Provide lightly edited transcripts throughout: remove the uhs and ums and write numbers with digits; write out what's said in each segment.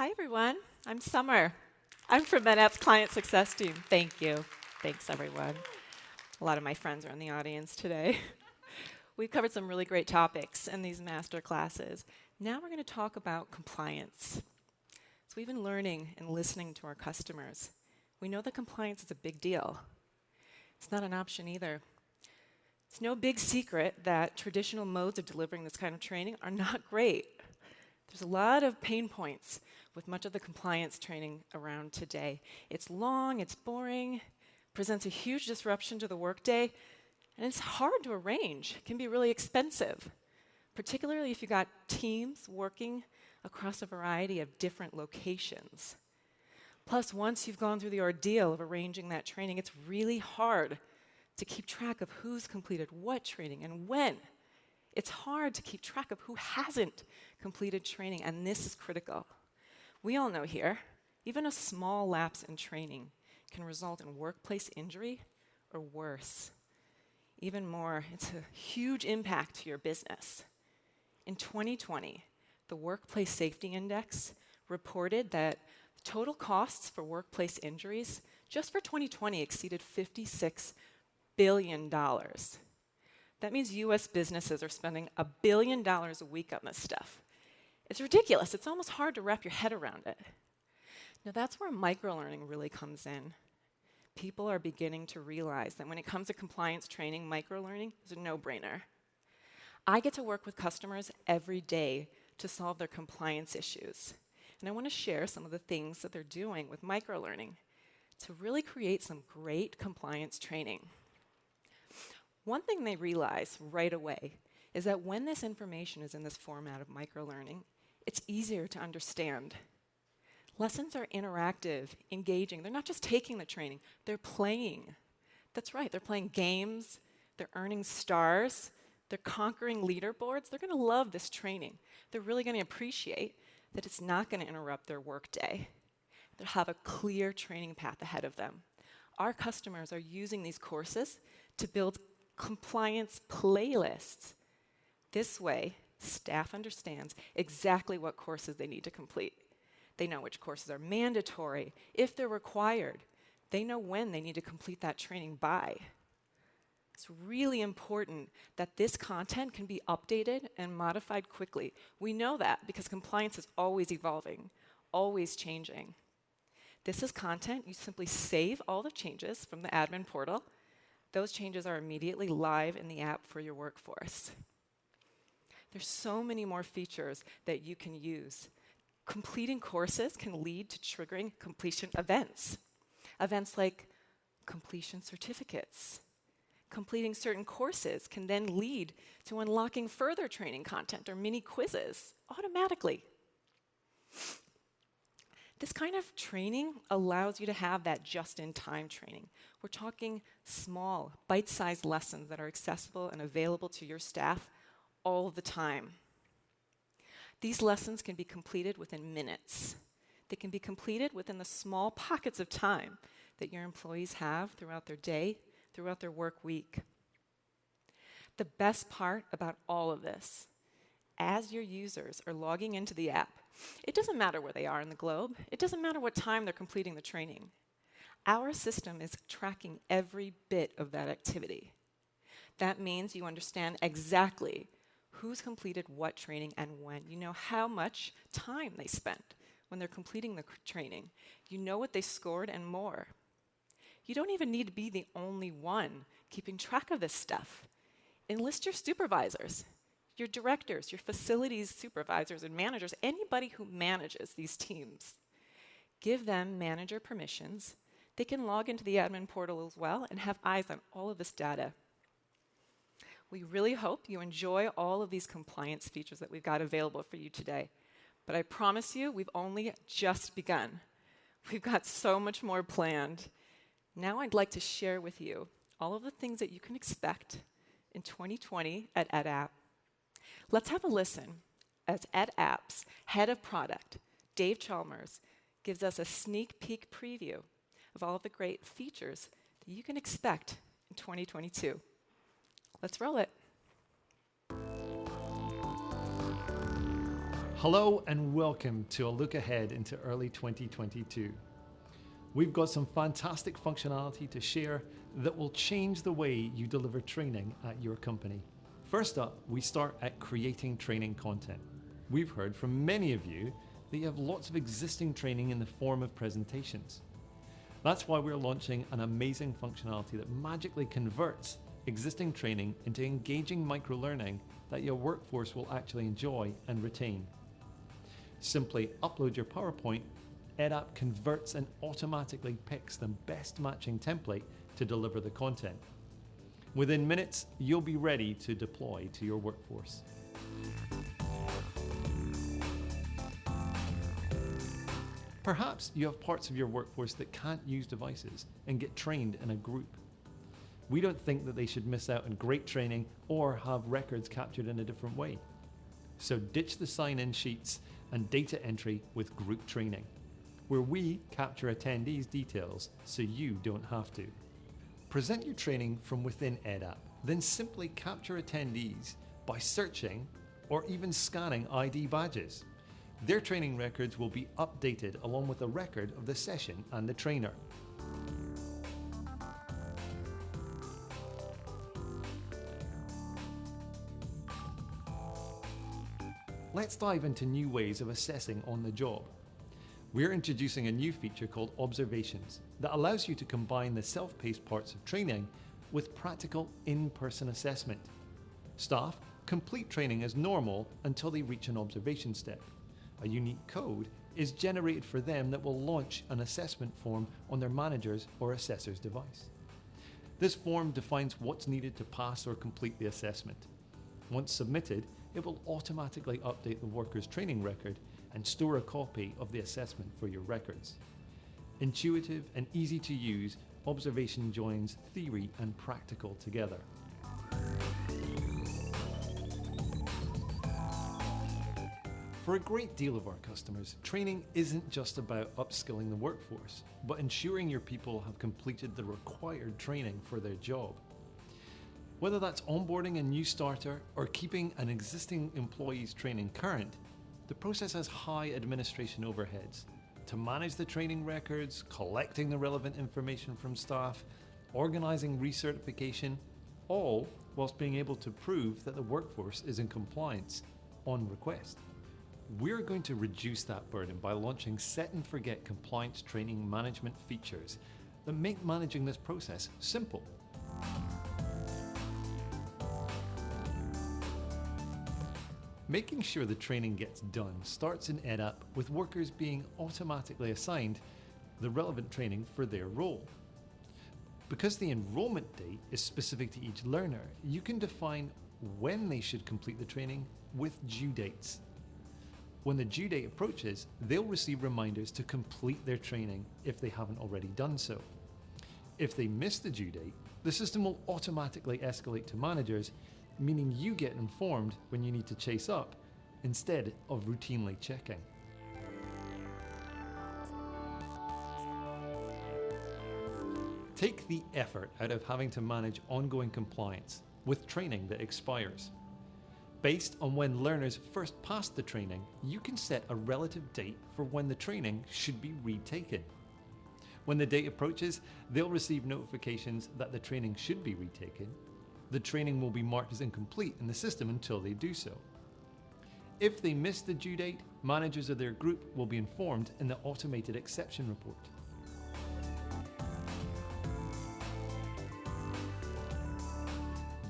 Hi, everyone. I'm Summer. I'm from EdApp's Client Success Team. Thank you. Thanks, everyone. A lot of my friends are in the audience today. We've covered some really great topics in these master classes. Now we're going to talk about compliance. So we've been learning and listening to our customers. We know that compliance is a big deal. It's not an option either. It's no big secret that traditional modes of delivering this kind of training are not great. There's a lot of pain points with much of the compliance training around today. It's long, it's boring, presents a huge disruption to the workday, and it's hard to arrange. It can be really expensive, particularly if you've got teams working across a variety of different locations. Plus, once you've gone through the ordeal of arranging that training, it's really hard to keep track of who's completed what training and when. It's hard to keep track of who hasn't completed training, and this is critical. We all know here, even a small lapse in training can result in workplace injury or worse. Even more, it's a huge impact to your business. In 2020, the Workplace Safety Index reported that total costs for workplace injuries just for 2020 exceeded $56 billion. That means US businesses are spending $1 billion a week on this stuff. It's ridiculous. It's almost hard to wrap your head around it. Now that's where microlearning really comes in. People are beginning to realize that when it comes to compliance training, microlearning is a no-brainer. I get to work with customers every day to solve their compliance issues. And I want to share some of the things that they're doing with microlearning to really create some great compliance training. One thing they realize right away is that when this information is in this format of microlearning, it's easier to understand. Lessons are interactive, engaging. They're not just taking the training, they're playing. That's right, they're playing games, they're earning stars, they're conquering leaderboards. They're going to love this training. They're really going to appreciate that it's not going to interrupt their workday. They'll have a clear training path ahead of them. Our customers are using these courses to build compliance playlists. This way, staff understands exactly what courses they need to complete. They know which courses are mandatory, if they're required. They know when they need to complete that training by. It's really important that this content can be updated and modified quickly. We know that because compliance is always evolving, always changing. This is content. You simply save all the changes from the admin portal. Those changes are immediately live in the app for your workforce. There's so many more features that you can use. Completing courses can lead to triggering completion events. Events like completion certificates. Completing certain courses can then lead to unlocking further training content or mini quizzes automatically. This kind of training allows you to have that just-in-time training. We're talking small, bite-sized lessons that are accessible and available to your staff all the time. These lessons can be completed within minutes. They can be completed within the small pockets of time that your employees have throughout their day, throughout their work week. The best part about all of this, as your users are logging into the app, it doesn't matter where they are in the globe. It doesn't matter what time they're completing the training. Our system is tracking every bit of that activity. That means you understand exactly who's completed what training and when. You know how much time they spent when they're completing the training. You know what they scored and more. You don't even need to be the only one keeping track of this stuff. Enlist your supervisors, your directors, your facilities supervisors and managers, anybody who manages these teams. Give them manager permissions. They can log into the admin portal as well and have eyes on all of this data. We really hope you enjoy all of these compliance features that we've got available for you today. But I promise you, we've only just begun. We've got so much more planned. Now I'd like to share with you all of the things that you can expect in 2020 at EdApp. Let's have a listen as EdApp's head of product, Dave Chalmers, gives us a sneak peek preview of all of the great features that you can expect in 2022. Let's roll it. Hello and welcome to a look ahead into early 2022. We've got some fantastic functionality to share that will change the way you deliver training at your company. First up, we start at creating training content. We've heard from many of you that you have lots of existing training in the form of presentations. That's why we're launching an amazing functionality that magically converts existing training into engaging microlearning that your workforce will actually enjoy and retain. Simply upload your PowerPoint, EdApp converts and automatically picks the best matching template to deliver the content. Within minutes, you'll be ready to deploy to your workforce. Perhaps you have parts of your workforce that can't use devices and get trained in a group. We don't think that they should miss out on great training or have records captured in a different way. So ditch the sign-in sheets and data entry with group training, where we capture attendees' details so you don't have to. Present your training from within EdApp, then simply capture attendees by searching or even scanning ID badges. Their training records will be updated along with a record of the session and the trainer. Let's dive into new ways of assessing on the job. We're introducing a new feature called Observations that allows you to combine the self-paced parts of training with practical in-person assessment. Staff complete training as normal until they reach an observation step. A unique code is generated for them that will launch an assessment form on their manager's or assessor's device. This form defines what's needed to pass or complete the assessment. Once submitted, it will automatically update the worker's training record and store a copy of the assessment for your records. Intuitive and easy to use, observation joins theory and practical together. For a great deal of our customers, training isn't just about upskilling the workforce, but ensuring your people have completed the required training for their job. Whether that's onboarding a new starter or keeping an existing employee's training current, the process has high administration overheads. To manage the training records, collecting the relevant information from staff, organizing recertification, all whilst being able to prove that the workforce is in compliance on request. We're going to reduce that burden by launching set and forget compliance training management features that make managing this process simple. Making sure the training gets done starts in EdApp with workers being automatically assigned the relevant training for their role. Because the enrollment date is specific to each learner, you can define when they should complete the training with due dates. When the due date approaches, they'll receive reminders to complete their training if they haven't already done so. If they miss the due date, the system will automatically escalate to managers, meaning you get informed when you need to chase up instead of routinely checking. Take the effort out of having to manage ongoing compliance with training that expires. Based on when learners first passed the training, you can set a relative date for when the training should be retaken. When the date approaches, they'll receive notifications that the training should be retaken. The training will be marked as incomplete in the system until they do so. If they miss the due date, managers of their group will be informed in the automated exception report.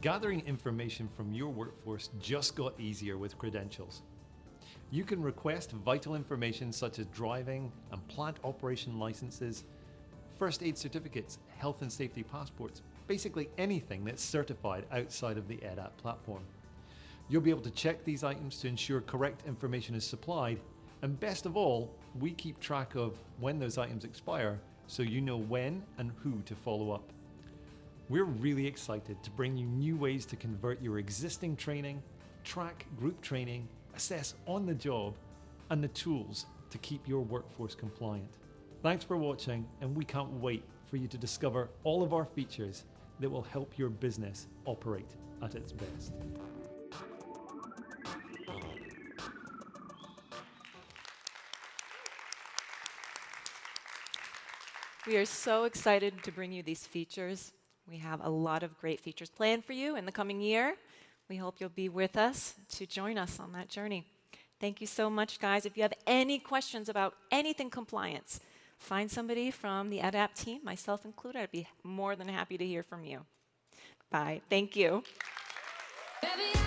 Gathering information from your workforce just got easier with credentials. You can request vital information such as driving and plant operation licenses, first aid certificates, health and safety passports, basically anything that's certified outside of the EdApp platform. You'll be able to check these items to ensure correct information is supplied, and best of all, we keep track of when those items expire so you know when and who to follow up. We're really excited to bring you new ways to convert your existing training, track group training, assess on the job, and the tools to keep your workforce compliant. Thanks for watching, and we can't wait for you to discover all of our features that will help your business operate at its best. We are so excited to bring you these features. We have a lot of great features planned for you in the coming year. We hope you'll be with us to join us on that journey. Thank you so much, guys. If you have any questions about anything compliance, find somebody from the EdApp team, myself included. I'd be more than happy to hear from you. Bye. Thank you. Baby,